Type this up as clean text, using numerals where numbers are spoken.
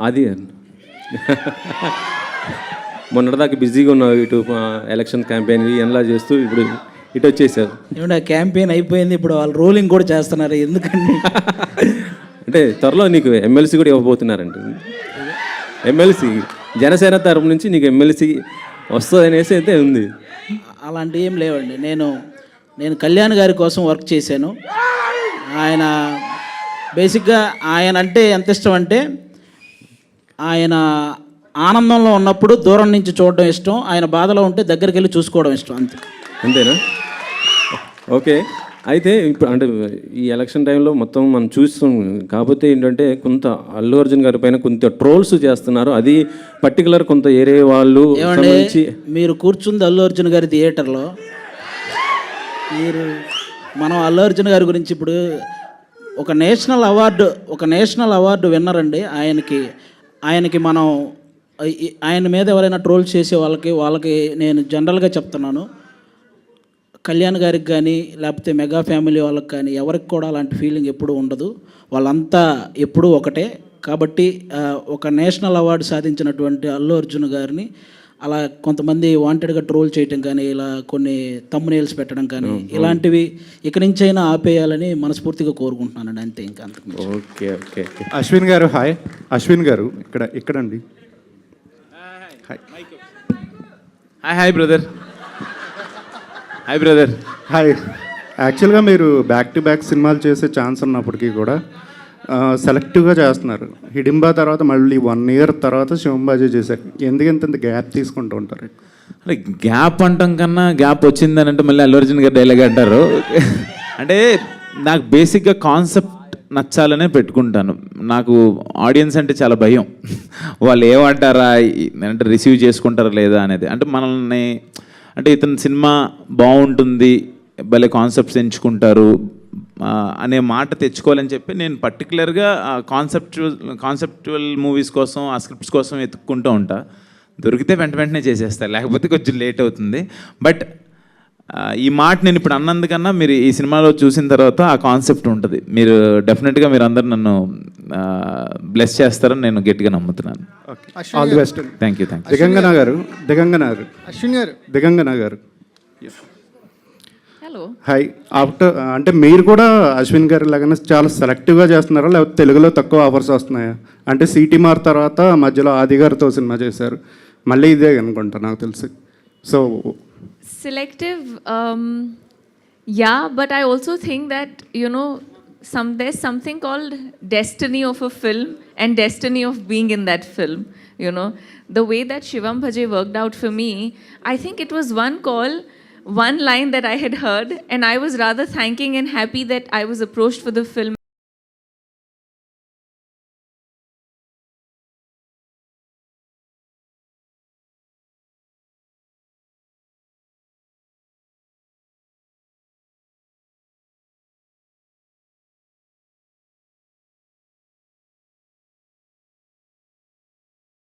అది మొన్నటిదాకా బిజీగా ఉన్నావు, ఇటు ఎలక్షన్ క్యాంపెయిన్ ఎలా చేస్తూ ఇప్పుడు ఇటు వచ్చేసారు. ఏమంటే క్యాంపెయిన్ అయిపోయింది, ఇప్పుడు వాళ్ళు రోలింగ్ కూడా చేస్తున్నారు. ఎందుకండి అంటే త్వరలో నీకు ఎమ్మెల్సీ కూడా ఇవ్వబోతున్నారంట. ఎమ్మెల్సీ జనసేన తరపు నుంచి నీకు ఎమ్మెల్సీ వస్తుంది అనేసి అయితే ఉంది. అలాంటివి ఏం లేవండి. నేను కళ్యాణ్ గారి కోసం వర్క్ చేశాను. ఆయన బేసిక్గా ఆయన అంటే ఎంత ఇష్టం అంటే, ఆయన ఆనందంలో ఉన్నప్పుడు దూరం నుంచి చూడడం ఇష్టం, ఆయన బాధలో ఉంటే దగ్గరికి వెళ్ళి చూసుకోవడం ఇష్టం. అంతేనా? ఓకే. అయితే ఇప్పుడు అంటే ఈ ఎలక్షన్ టైంలో మొత్తం మనం చూస్తాం. కాకపోతే ఏంటంటే కొంత అల్లు అర్జున్ గారి పైన కొంత ట్రోల్స్ చేస్తున్నారు. అది పర్టికులర్ కొంత ఏరే వాళ్ళు. మీరు కూర్చుంది అల్లు అర్జున్ గారి థియేటర్లో, మనం అల్లు అర్జున్ గారి గురించి ఇప్పుడు ఒక నేషనల్ అవార్డు విన్నర్ అండి. ఆయనకి మనం ఆయన మీద ఎవరైనా ట్రోల్ చేసే వాళ్ళకి నేను జనరల్గా చెప్తున్నాను, కళ్యాణ్ గారికి కానీ లేకపోతే మెగా ఫ్యామిలీ వాళ్ళకి కానీ ఎవరికి కూడా అలాంటి ఫీలింగ్ ఎప్పుడూ ఉండదు. వాళ్ళంతా ఎప్పుడూ ఒకటే. కాబట్టి ఒక నేషనల్ అవార్డు సాధించినటువంటి అల్లు అర్జున్ గారిని అలా కొంతమంది వాంటెడ్గా ట్రోల్ చేయటం కానీ, ఇలా కొన్ని తమ్మునేల్స్ పెట్టడం కానీ, ఇలాంటివి ఇక నుంచైనా ఆపేయాలని మనస్ఫూర్తిగా కోరుకుంటున్నానండి. అంతే, ఇంకా అంతకు. Okay okay. అశ్విన్ గారు హాయ్. అశ్విన్ గారు ఇక్కడండి. Hi brother. Hi brother. Hi. యాక్చువల్గా మీరు బ్యాక్ టు బ్యాక్ సినిమాలు చేసే ఛాన్స్ ఉన్నప్పటికీ కూడా సెలెక్టివ్గా చేస్తున్నారు. హిడింబా తర్వాత మళ్ళీ 1 year తర్వాత శివంబాజీ చేశారు. ఎందుకంత గ్యాప్ తీసుకుంటూ ఉంటారు? అంటే గ్యాప్ అంటాం కన్నా గ్యాప్ వచ్చిందని అంటే మళ్ళీ అల్లు అర్జున్ గారు డైలాగ్ అంటారు. అంటే నాకు బేసిక్గా కాన్సెప్ట్ నచ్చాలనే పెట్టుకుంటాను. నాకు ఆడియన్స్ అంటే చాలా భయం. వాళ్ళు ఏమంటారా అంటే రిసీవ్ చేసుకుంటారా లేదా అనేది. అంటే మనల్ని అంటే ఇతని సినిమా బాగుంటుంది, భలే కాన్సెప్ట్స్ ఎంచుకుంటారు అనే మాట తెచ్చుకోవాలని చెప్పి నేను పర్టికులర్గా కాన్సెప్చువల్ మూవీస్ కోసం, ఆ స్క్రిప్ట్స్ కోసం వెతుక్కుంటూ ఉంటా. దొరికితే వెంటనే చేసేస్తా, లేకపోతే కొంచెం లేట్ అవుతుంది. బట్ ఈ మాట నేను ఇప్పుడు అన్నందుకన్నా మీరు ఈ సినిమాలో చూసిన తర్వాత ఆ కాన్సెప్ట్ ఉంటుంది. మీరు డెఫినెట్గా మీరు అందరు నన్ను బ్లెస్ చేస్తారని నేను గట్టిగా నమ్ముతున్నాను. All the best. Thank you. Digangana గారు. అశ్విన్ గారు. దిగంగన గారు హలో. హాయ్. ఆఫ్టర్ అంటే మీరు కూడా అశ్విన్ గారి లాగానే చాలా సెలెక్టివ్గా చేస్తున్నారా, లేకపోతే తెలుగులో తక్కువ ఆఫర్స్ వస్తున్నాయా? అంటే సిటీ మార్ తర్వాత మధ్యలో ఆది గారితో సినిమా చేశారు, మళ్ళీ ఇదే అనుకుంటా నాకు తెలిసి. So Selective, yeah, but I also think that, there's something called destiny of a film and destiny of being in that film. The way that Shivam Bhaji worked out for me, I think it was one call, one line that I had heard, and I was rather thanking and happy that I was approached for the film.